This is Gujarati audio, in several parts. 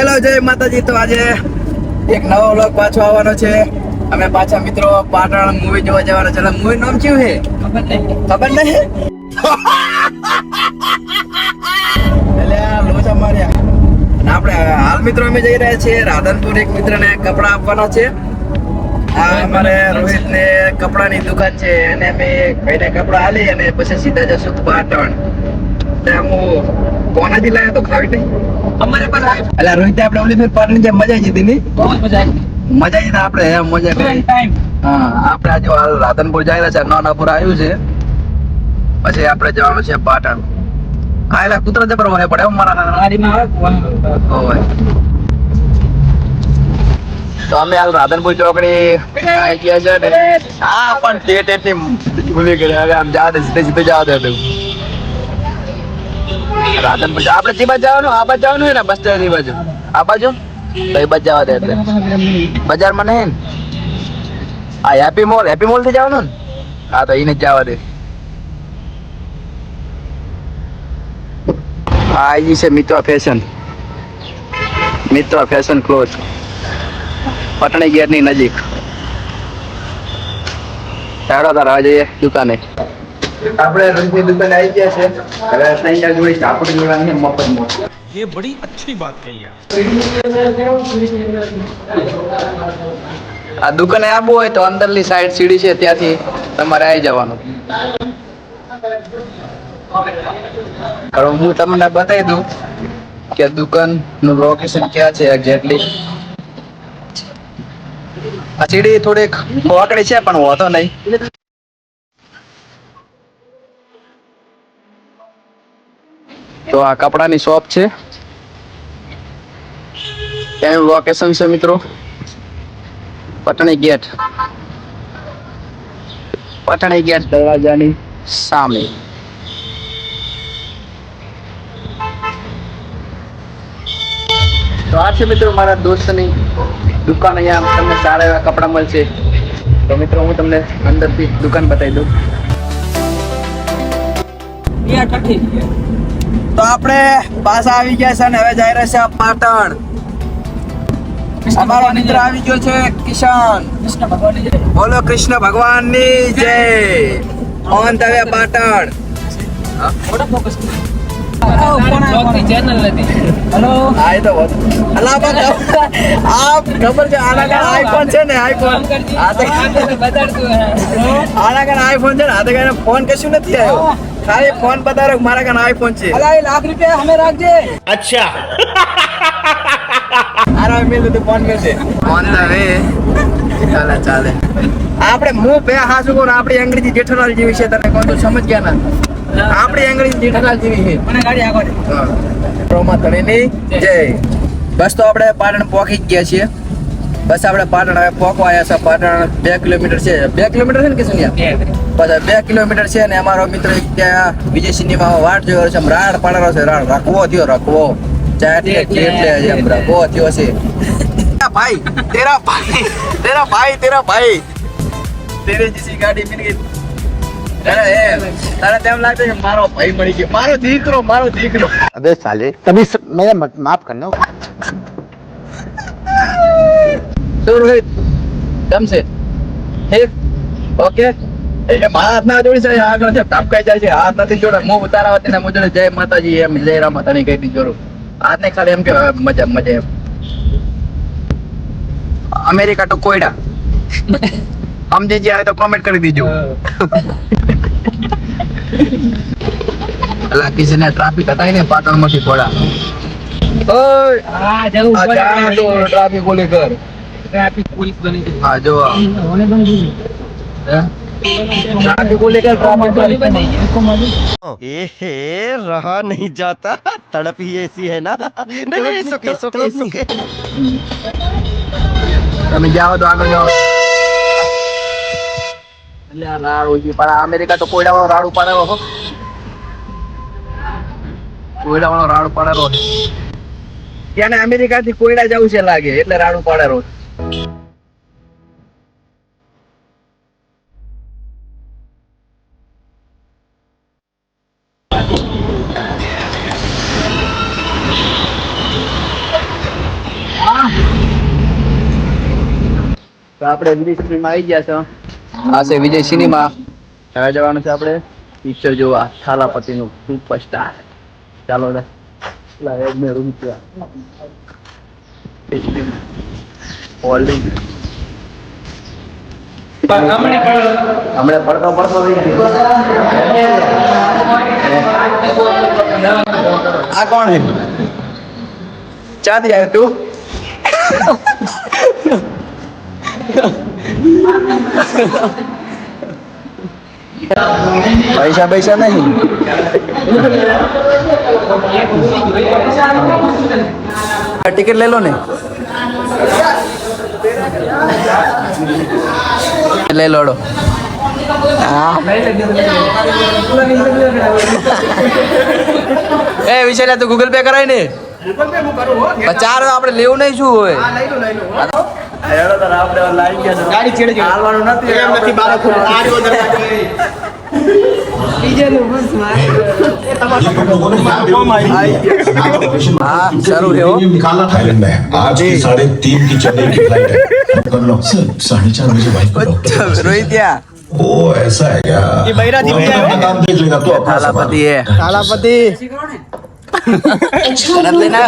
હેલો જય માતાજી. તો આજે એક નવો વ્લોગ પાછો આવવાનો છે. અમે પાછા મિત્રો પાટણ મૂવી જોવા જવાના છે. મૂવી નામ શું છે ખબર નહીં એટલે આ લોચા માર્યા. અને આપણે હાલ મિત્રો અમે જઈ રહ્યા છીએ રાધનપુર. એક મિત્રને કપડા આપવાના છે. આ અમારે રોહિત ને કપડાની દુકાન છે અને અમે ભાઈને કપડા આલી અને પછી સીધા જશું પાટણ. હું કોનાથી લાવ્યો તો ખાવી નહીં અમારે પર એટલે રોહિત આપણે ઓલી ફેર પાટણ જે મજા આવી હતી ને બહુ મજા આવી આપણે એમ મજા કરી. હા આપણે આજે હાલ રાધનપુર જઈ રહ્યા છે. નાનાપુર આવ્યું છે પછી આપણે જવાનું છે પાટણ. હા એટલે કૂતરા જબર હોય પડે મારા હોય. તો અમે હાલ રાધનપુર ચોકડી આવી ગયા છે ને હા પણ તે ભૂલી ગયા. હવે આમ જા સીધે જવા દે રાધનપુર. આપણે જે બાજુ જવાનું આ બાજુ જવાનું હોય ને બસ સ્ટેન્ડ બાજુ આ બાજુ તો એ બાજુ જવા દે. એટલે બજારમાં નહીં ને આ હેપી મોલ થી જવાનું ને હા તો એને જ જવા દે. હા આવી છે મિત્ર ફેશન ક્લોથ પટણી ગેટ ની નજીક. ચાલો તાર જઈએ દુકાને. આપણે રંગની દુકાને આવી ગયા છે. હવે અહીંયા જોઈ કાપડ જોવાની મફતમાં. ये बड़ी अच्छी बात कही आप. આ દુકાને આવવું હોય તો અંદરની સાઈડ સીડી છે ત્યાંથી તમારે આવી જવાનું. હવે હું તમને બતાવી દઉં કે દુકાન નું લોકેશન ક્યાં છે એક્ઝેક્ટલી. આ સીડી થોડીક મોકળી છે પણ હોતો નહીં. તો આ કપડાની શોપ છે. એનું લોકેશન છે મિત્રો પટણી ગેટ દરવાજાની સામે. તો આ છે મિત્રો મારા દોસ્તની દુકાન. અહીંયા તમને સારા એવા કપડા મળશે. તો મિત્રો હું તમને અંદરથી દુકાન બતાવી દઉં. તો આપણે પાછા આવી ગયા છે અને હવે જઈ રહ્યા છે પાટણ. અમારો મિત્ર આવી ગયો છે કિશન. બોલો કૃષ્ણ ભગવાનની જય. On the way Patan. Hello આય તો અલા આપ ખબર છે આના કાન આઈફોન છે ને આઈફોન આના કાન આઈફોન છે ને આ તો કઈ ફોન કશું નથી આવ્યો. ખાલી ફોન બતાવો મારા કાન આઈફોન છે. અલા એ લાખ રૂપિયા હમે રાખજે. અચ્છા આરા મેલ તો ફોન મેલજે ઓન ધ વે. ચાલે આપણે હું બે હાસુ કોણ આપણી અંગ્રેજી જેઠાલાલ જેવી છે. તને કોણ તો સમજ ગયા ના આપણી અંગ્રેજી જેઠાલાલ જેવી છે. મને ગાડી આગળ પ્રોમાતણીની જય. બસ તો આપણે પાટણ પહોંચી ગયા છીએ. બસ આપણે પાટણ હવે પહોંચવા આવ્યા છે. પાટણ 2 કિલોમીટર છે. 2 કિલોમીટર છે ને કે શું પછી 2 કિલોમીટર છે ને અમારો મિત્ર ત્યાં વિજય સિનેમામાં વાટ જોયો છે. રાડ પાડેલો છે. રાડ રાખવો થયો રાખવો ચાટલે એમ રાખવો થયો છે. તેરા ભાઈ તેરે જીસી ગાડી મિલ ગઈ. તારે તેમ લાગે કે મારો ભાઈ મળી ગયો. મારો દીકરો अबे साले तभी मेरा माफ करना. શું રોહિત કેમ છે ઠીક ઓકે. મારા હાથ ના જોડી છે આગળ છે તાપકાઈ જાય છે. હાથ નથી જોડે હું ઉતારા હતી ને મુજબ જય માતાજી એમ જય રામ માતાની કહી દીધું જોડું. હાથ ને ખાલી એમ કે મજા એમ. અમેરિકા તો કોયડા સમજી જાય તો કોમેન્ટ કરી દીજો. અલા કિસને ટ્રાફિક હતા ને પાટણ માંથી થોડા. ઓય આ જવું પડે ટ્રાફિક ઓલી કર. ટ્રાફિક પોલીસ બની છે. હા જો ઓને બની ट्रैफिक को लेकर रहा नहीं जाता. तड़प ही ऐसी है ना. नहीं सुके તમે જાઓ તો આગળ જાઓ. એટલે આ રાડો છે પણ અમેરિકા તો કોયડાવાળો રાડું પાડેલો હો. કોયડાવાળો રાડું પાડેલો ત્યાં અમેરિકા થી કોયડા જવું છે લાગે એટલે રાડું પાડેલો. તો આપણે વિજય સિનેમા આવી ગયા છો. આ છે વિજય સિનેમા. હવે જવાનું છે આપણે પિક્ચર જોવા થાલાપતિ નું સુપરસ્ટાર. ચાલો રે હોલ્ડિંગ હમણાં પડતો આ કોણ હે? ચાંદી આવ્યો તું? પૈસા નહીં. ટિકિટ લઈ લો ને. લઈ લોડો. એ વિશાલ તું ગૂગલ પે કરાય ને. ચાર આપણે લેવું નહીં શું હોય? हाँ जरूर है वो निकालना थाईलैंड में आज की 3:30 की चेन्नई की फ्लाइट है कर लो सर 4:30 बजे वाइफ को डॉक्टर रोहित या ओ ऐसा है क्या ये बैरा जी अपना काम देख लेगा तो अपना थालापति है थालापति करत लेना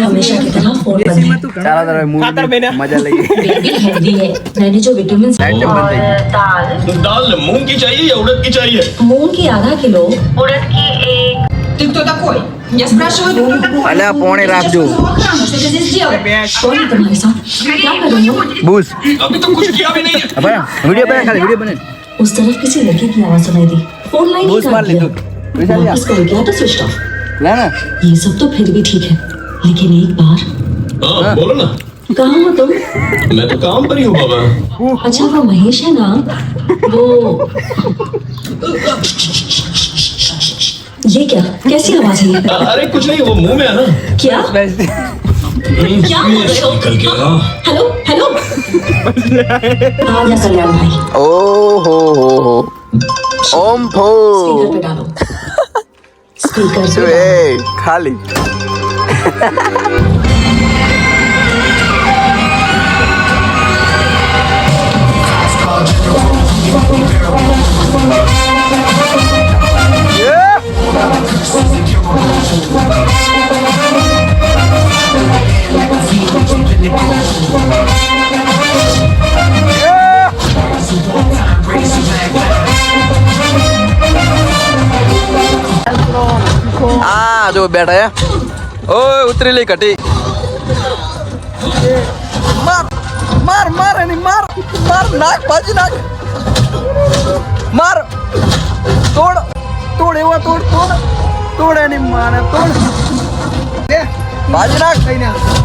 हमेशा की तरह फोन बंद है चला तो मूवी मजा लगी हेल्दी है मैंने जो विटामिन दाल मूंग की चाहिए या उड़द की चाहिए मूंग की आधा किलो उड़द की 1 ты кто такой я спрашиваю ты кто такой अल्लाह पौने राख दो охрану что ты здесь делаешь कौन है तुम्हारे साथ क्या कर रहे हो बूस अभी तो कुछ किया भी नहीं है अब वीडियो बना खाली वीडियो बने उस तरफ किसी लड़की की आवाज सुनाई दी फोन लाइन बूस मार ले तू विशाल या वापस कर गया तो स्विच ऑफ लेना ये सब तो फिर भी ठीक है लेकिन एक बार हाँ बोलो ना कहाँ हो तुम मैं तो काम पर ही हूँ बाबा अच्छा वो महेश है ना वो ये क्या कैसी आवाज है ये? अरे कुछ नहीं वो मुंह में है ना क्या क्या बोल रहे हो निकल गया हेलो हेलो आ जा कल्याण भाई ओ हो ओम फो स्पीकर पे डालो स्पीकर पे ए खाली आ जो बैठा है ओए उतरी ली कटी मार मार मार नहीं मार मार नाक बाजी नाक मार तोड़ तोड़ एवा तोड़ तोड़ तोड़े नहीं माने तोड़ बाजी नाक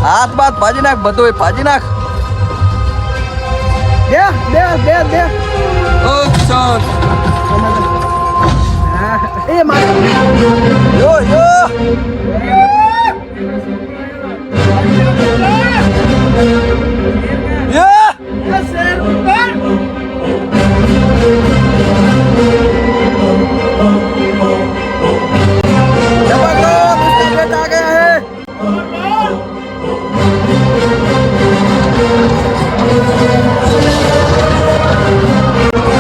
हाथ बात बाजी नाक बदो बाजी नाक दे ओ चल ए मार यो यो ये सर ऊपर आ गया है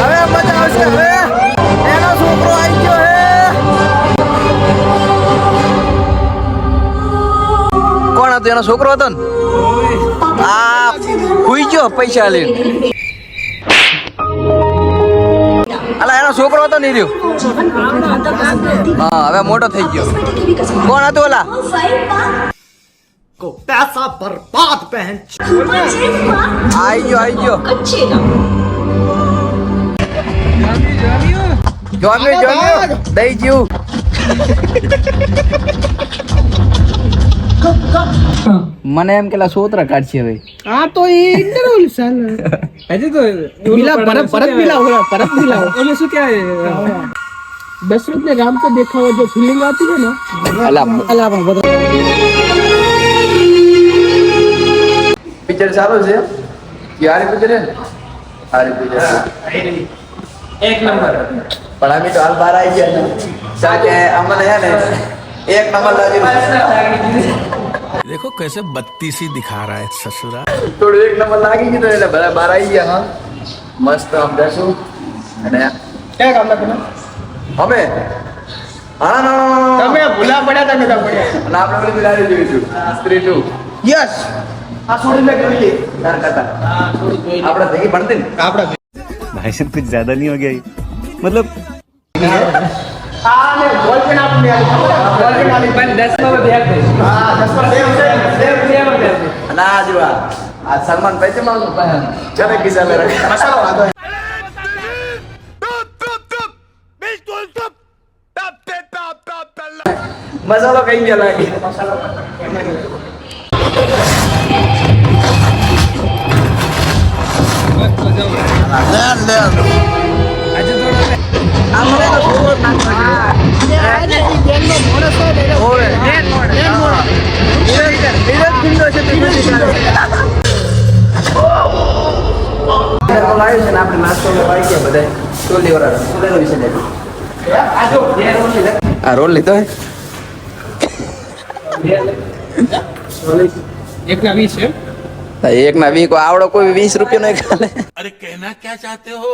अरे मजा आवશે હવે એનો છોકરો આવી ગયો હે કોણ હતો એનો છોકરો હતો ને આ હુઈ ગયો પૈસા લઈને અલા એનો છોકરો હતો ને રહ્યો હા હવે મોટો થઈ ગયો કોણ હતો ઓલા पैसा बर्बाद बहन आई गयो अच्छे ना જોમ્યો દઈ જીવ મને એમ કેલા સોતરા કાઢશે હવે हाँ तो ये इंटरव्यू साल ऐसे तो मिला परत परत मिला होगा परत मिला होगा उसमें से क्या है दशरथ ने राम को देखा हुआ जो फीलिंग आती है ना અલા अल्लाह बता પિક્ચર ચાલુ છે કે હારી પિક્ચર છે હારી પિક્ચર એક નંબર પણ અમે તો હાલ બહાર આવી ગયા છે કે અમને હે ને એક નંબર લાગી देखो कैसे बत्तीसी दिखा रहा है ससुरा। થોડું એક નંબર લાગી ગયું એટલે બધા બહાર આવી ગયા. હા મસ્ત આમ જશું અને ક્યાં કામ લાગે અમે હા ના તમે ભૂલા પડ્યા તા નતા પડ્યા અને આપણે પેલી બિલાડી જોઈશું સ્ત્રી 2 યસ આ છોડી મે કરી તાર કરતા આપણે ભેગી ભણતી ને આપણે भाई साहब कुछ ज्यादा नहीं हो गया ये? मतलब આ ને બોલ કે ના આપણે બોલ કે ના પણ 10 માં બેઠ દે હા 10 માં સેવ ના જો આ સલમાન ભાઈ છે મારું ચાલે કિસ્સા લે મસાલો આદો મસાલો કઈ ગયા લાગે મસાલો રોલ લીધો એક ના 20 છે. એક ના 20 આવડો કોઈ 20 રૂપિયા નો ખાલે अरे कहना क्या चाहते हो?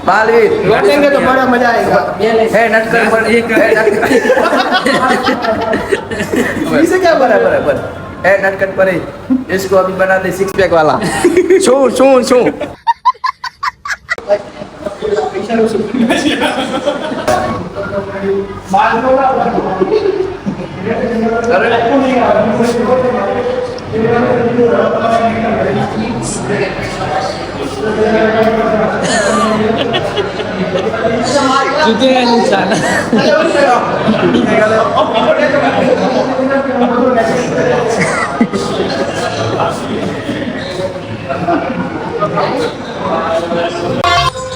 12 लौटेंगे तो बड़ा मजा आएगा. है नटकर पर एक इसे क्या बराबर है नटकर पर इसको अभी बना दे 6 पैक वाला शू जुतेगा इंसान.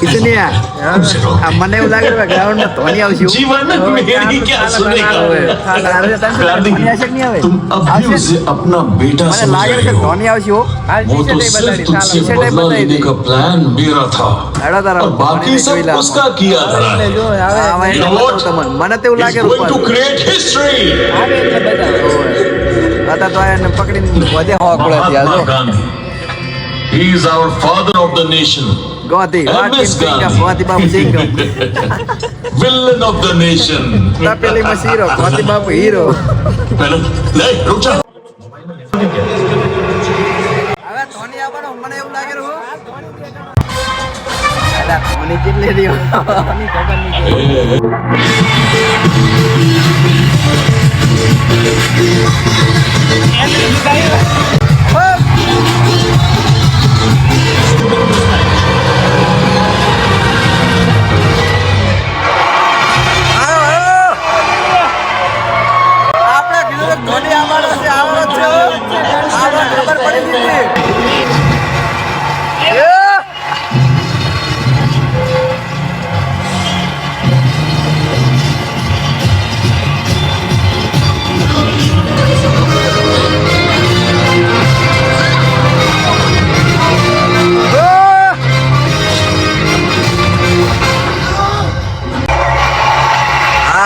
कितने મને એવું લાગે કે ગ્રાઉન્ડ માં ધોની આવશે जीवन में मेरी क्या सुनेगा तुम अभी उसे अपना बेटा મને લાગે કે ધોની આવશે હો હાલ वो तो सिर्फ तुझसे बदला लेने का प्लान मेरा था और बाकी सब उसका किया धरा है મને તો એવું લાગે He's going to create history હતા તો એને પકડીને વધે હોકળે Mahatma Gandhi he is our father of the nation ગોધી MS ગોધી Bapu Singh villain of the nation તપેલી માં હીરો ગોધી બાપુ હીરો पहले ले रुक जा હવે ધોની આવવાનો મને એવું લાગે રહ્યું અલા ધોની કેટલી રહ્યો ધોની ખબર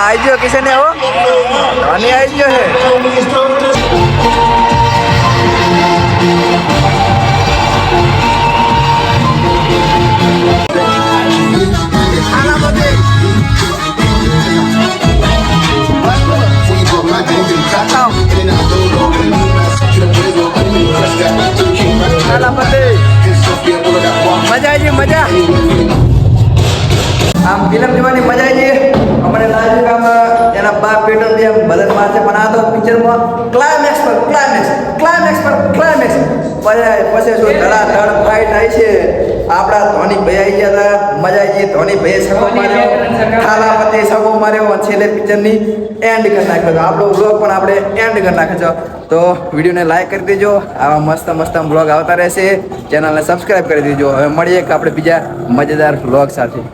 आई जो किसे ने हो धोनी आई जो है मजा आई जी मजा આમ ફિલ્મ જોવાની મજા આવી છે અમને લાગ્યું કે આમ એના બાપ બેટો બે બદલ મારશે પણ આ તો પિક્ચરમાં ક્લાઇમેક્સ પછી શું ધડાધડ ફાઇટ આવી છે આપણા ધોની ભાઈ આવી ગયા હતા મજા આવી ગઈ ધોની ભાઈએ સગો માર્યો થાલાપતિ સગો માર્યો છેલ્લે પિક્ચરની એન્ડ કરી નાખ્યો તો આપણો વ્લોગ પણ આપણે એન્ડ કરી નાખ્યો તો વિડીયોને લાઈક કરી દેજો આવા મસ્ત મસ્ત વ્લોગ આવતા રહેશે ચેનલને સબસ્ક્રાઈબ કરી દેજો હવે મળીએ કે આપણે બીજા મજેદાર વ્લોગ સાથે